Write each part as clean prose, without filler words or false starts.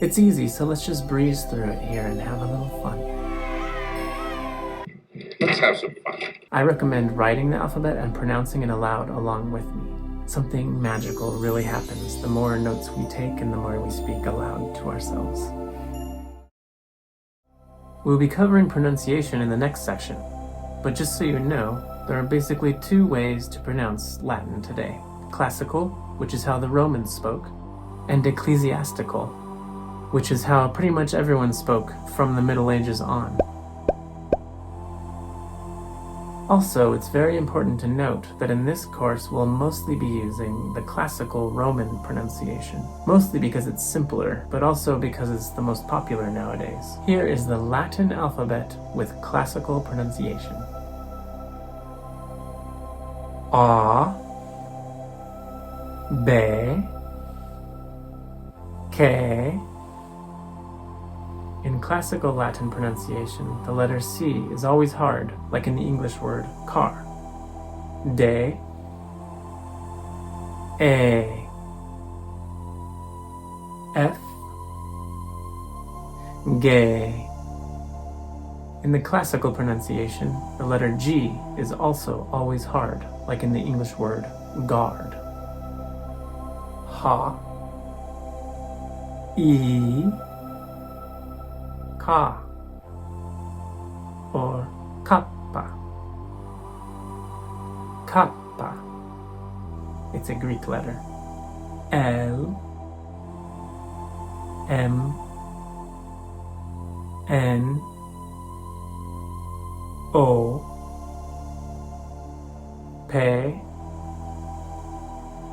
It's easy, so let's just breeze through it here and have a little fun. Let's have some fun. I recommend writing the alphabet and pronouncing it aloud along with me. Something magical really happens the more notes we take and the more we speak aloud to ourselves. We'll be covering pronunciation in the next section, but just so you know, there are basically two ways to pronounce Latin today. Classical, which is how the Romans spoke, and ecclesiastical, which is how pretty much everyone spoke from the Middle Ages on. Also, it's very important to note that in this course we'll mostly be using the classical Roman pronunciation, mostly because it's simpler, but also because it's the most popular nowadays. Here is the Latin alphabet with classical pronunciation. A, B, K. In classical Latin pronunciation, the letter C is always hard, like in the English word car. D, A, F, G. In the classical pronunciation, the letter G is also always hard, like in the English word guard. Ha, E, Ka, or kappa. Kappa. It's a Greek letter. L, M, N, O, P,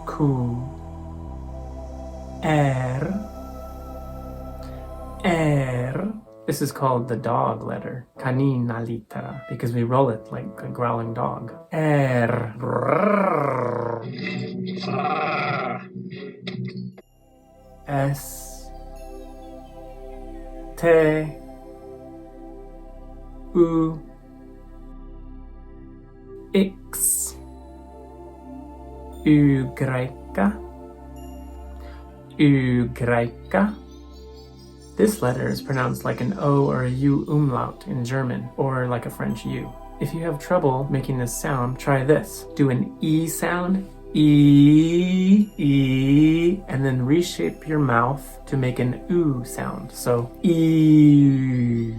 Q, R, R. This is called the dog letter, canina littera, because we roll it like a growling dog. R. S. T. U. X. U. Y. This letter is pronounced like an O or a U umlaut in German, or like a French U. If you have trouble making this sound, try this. Do an E sound, E, E, and then reshape your mouth to make an U sound. So, E,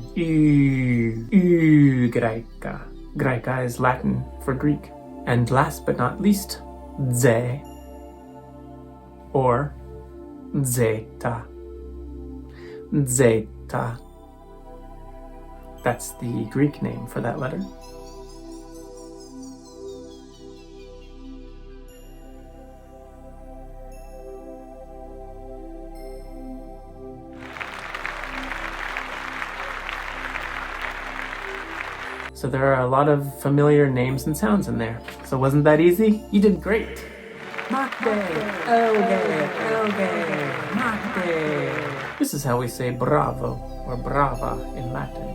Graika. Graika is Latin for Greek. And last but not least, Ze, or Zeta. Zeta. That's the Greek name for that letter. So there are a lot of familiar names and sounds in there. So wasn't that easy? You did great. MOTE, MOTE. This is how we say bravo or brava in Latin.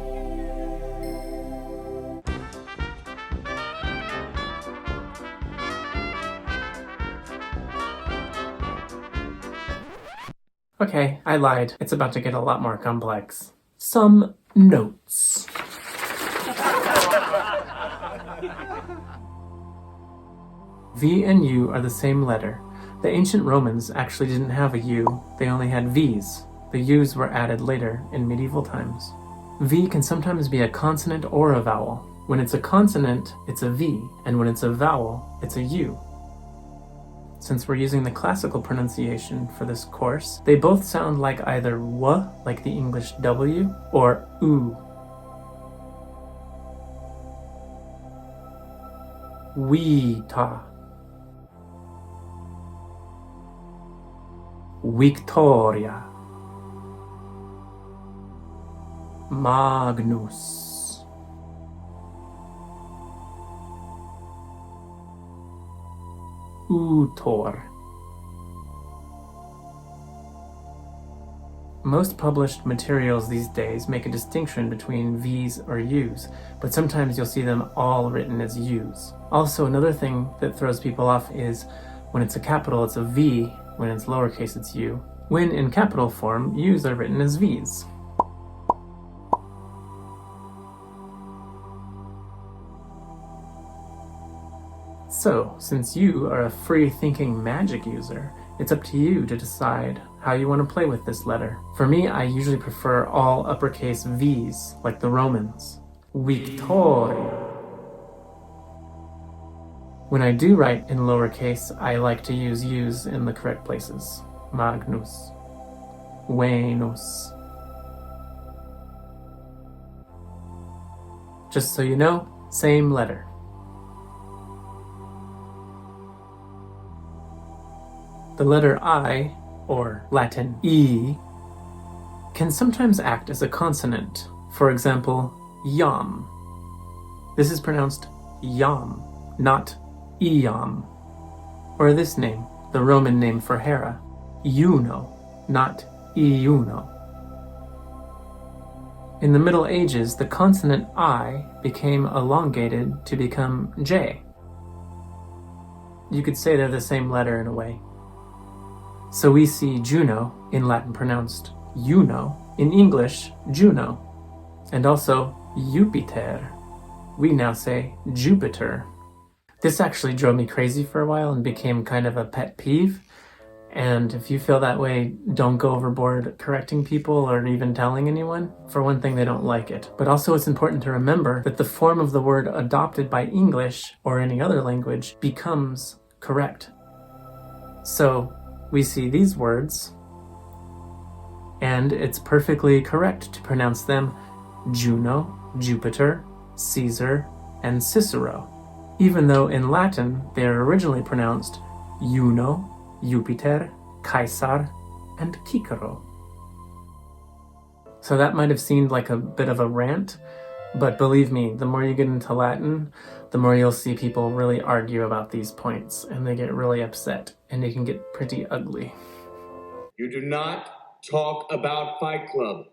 Okay, I lied. It's about to get a lot more complex. Some notes. V and U are the same letter. The ancient Romans actually didn't have a U, they only had V's. The U's were added later in medieval times. V can sometimes be a consonant or a vowel. When it's a consonant, it's a V, and when it's a vowel, it's a U. Since we're using the classical pronunciation for this course, they both sound like either W, like the English W, or U. Vita, Victoria, Magnus, Utor. Most published materials these days make a distinction between V's or U's, but sometimes you'll see them all written as U's. Also, another thing that throws people off is when it's a capital, it's a V, when it's lowercase, it's U. When in capital form, U's are written as V's. So, since you are a free-thinking magic user, it's up to you to decide how you want to play with this letter. For me, I usually prefer all uppercase V's, like the Romans. Victoria. When I do write in lowercase, I like to use U's in the correct places. Magnus. Venus. Just so you know, same letter. The letter I, or Latin E, can sometimes act as a consonant. For example, yam. This is pronounced yam, not Iam. Or this name, the Roman name for Hera, Juno, not Iuno. In the Middle Ages, the consonant I became elongated to become J. You could say they're the same letter in a way. So we see Juno, in Latin pronounced Juno, in English, Juno, and also Jupiter. We now say Jupiter. This actually drove me crazy for a while and became kind of a pet peeve. And if you feel that way, don't go overboard correcting people or even telling anyone. For one thing, they don't like it. But also it's important to remember that the form of the word adopted by English or any other language becomes correct. So we see these words, and it's perfectly correct to pronounce them Juno, Jupiter, Caesar, and Cicero, even though in Latin they are originally pronounced Juno, Jupiter, Caesar, and Cicero. So that might have seemed like a bit of a rant, but believe me, the more you get into Latin, the more you'll see people really argue about these points, and they get really upset, and they can get pretty ugly. You do not talk about Fight Club.